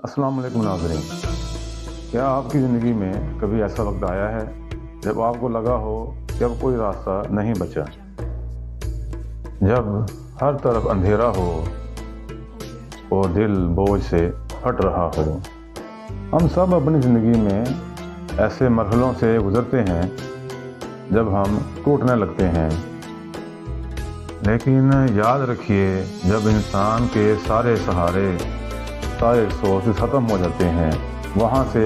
अस्सलाम वालेकुम नाज़रीन। क्या आपकी ज़िंदगी में कभी ऐसा वक्त आया है जब आपको लगा हो कि अब कोई रास्ता नहीं बचा, जब हर तरफ अंधेरा हो और दिल बोझ से फट रहा हो? हम सब अपनी ज़िंदगी में ऐसे मरहलों से गुज़रते हैं जब हम टूटने लगते हैं, लेकिन याद रखिए, जब इंसान के सारे सहारे, सारे सोर्स ख़त्म हो जाते हैं, वहाँ से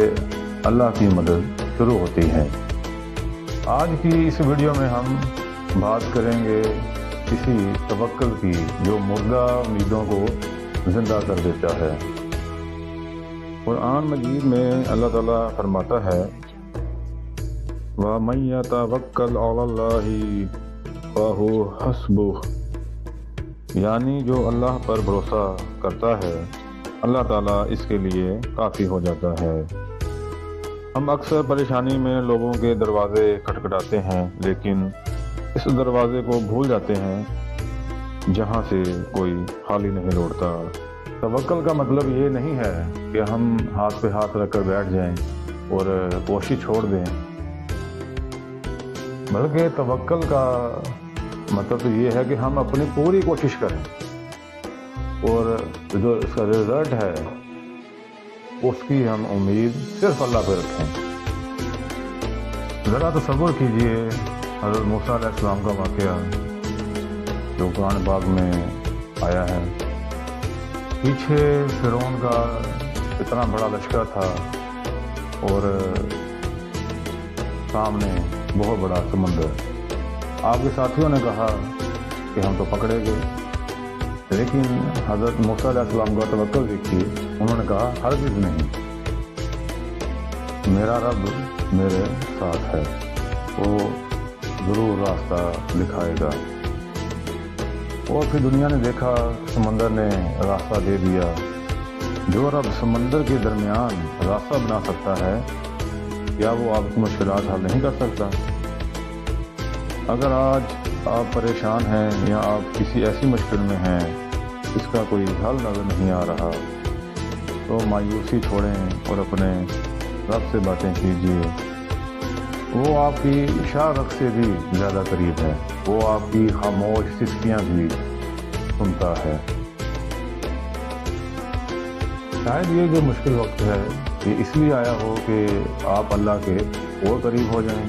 अल्लाह की मदद शुरू होती है। आज की इस वीडियो में हम बात करेंगे किसी तवक्कुल की जो मुर्दा उम्मीदों को ज़िंदा कर देता है। कुरान मजीद में अल्लाह ताला फरमाता है, व मन यतवक्कल अलल्लाहि फहुव हस्बुह, यानी जो अल्लाह पर भरोसा करता है, अल्लाह ताला इसके लिए काफ़ी हो जाता है। हम अक्सर परेशानी में लोगों के दरवाज़े खटखटाते हैं, लेकिन इस दरवाज़े को भूल जाते हैं जहाँ से कोई खाली नहीं लौटता। तवक्कुल का मतलब ये नहीं है कि हम हाथ पे हाथ रख कर बैठ जाएं और कोशिश छोड़ दें, बल्कि तवक्कुल का मतलब तो ये है कि हम अपनी पूरी कोशिश करें और जो इसका रिज़ल्ट है उसकी हम उम्मीद सिर्फ अल्लाह पे रखें। ज़रा तसव्वुर कीजिए हज़रत मूसा अलैहिस्सलाम का वाक़या जो कुरान पाक में आया है। पीछे फ़िरौन का इतना बड़ा लश्कर था और सामने बहुत बड़ा समंदर। आपके साथियों ने कहा कि हम तो पकड़े गए, लेकिन हज़रत मूसा अलैहिस्सलाम का तवक्कुल देखिए, उन्होंने कहा हरगिज़ नहीं, मेरा रब मेरे साथ है, वो ज़रूर रास्ता दिखाएगा। और फिर दुनिया ने देखा, समंदर ने रास्ता दे दिया। जो रब समंदर के दरमियान रास्ता बना सकता है, क्या वो आपकी मुश्किलात हल नहीं कर सकता? अगर आज आप परेशान हैं या आप किसी ऐसी मुश्किल में हैं इसका कोई हल नज़र नहीं आ रहा, तो मायूसी छोड़ें और अपने रब से बातें कीजिए। वो आपकी शारक से भी ज़्यादा करीब है, वो आपकी खामोश सिस्कियाँ भी सुनता है। शायद ये जो मुश्किल वक्त है ये इसलिए आया हो कि आप अल्लाह के और करीब हो जाएं।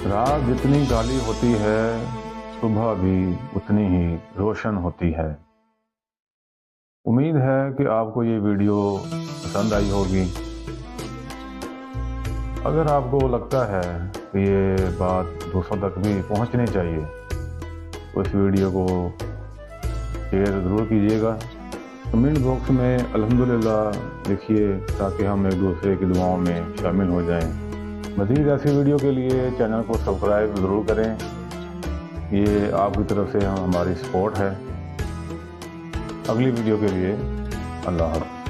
रात जितनी काली होती है, सुबह भी उतनी ही रोशन होती है। उम्मीद है कि आपको ये वीडियो पसंद आई होगी। अगर आपको लगता है कि ये बात दूसरों तक भी पहुंचनी चाहिए, तो इस वीडियो को शेयर ज़रूर कीजिएगा। कमेंट बॉक्स में अल्हम्दुलिल्लाह लिखिए ताकि हम एक दूसरे की दुआओं में शामिल हो जाएं। मज़ीद ऐसी वीडियो के लिए चैनल को सब्सक्राइब ज़रूर करें, ये आपकी तरफ से हमारी सपोर्ट है। अगली वीडियो के लिए अल्लाह हाफ़िज़।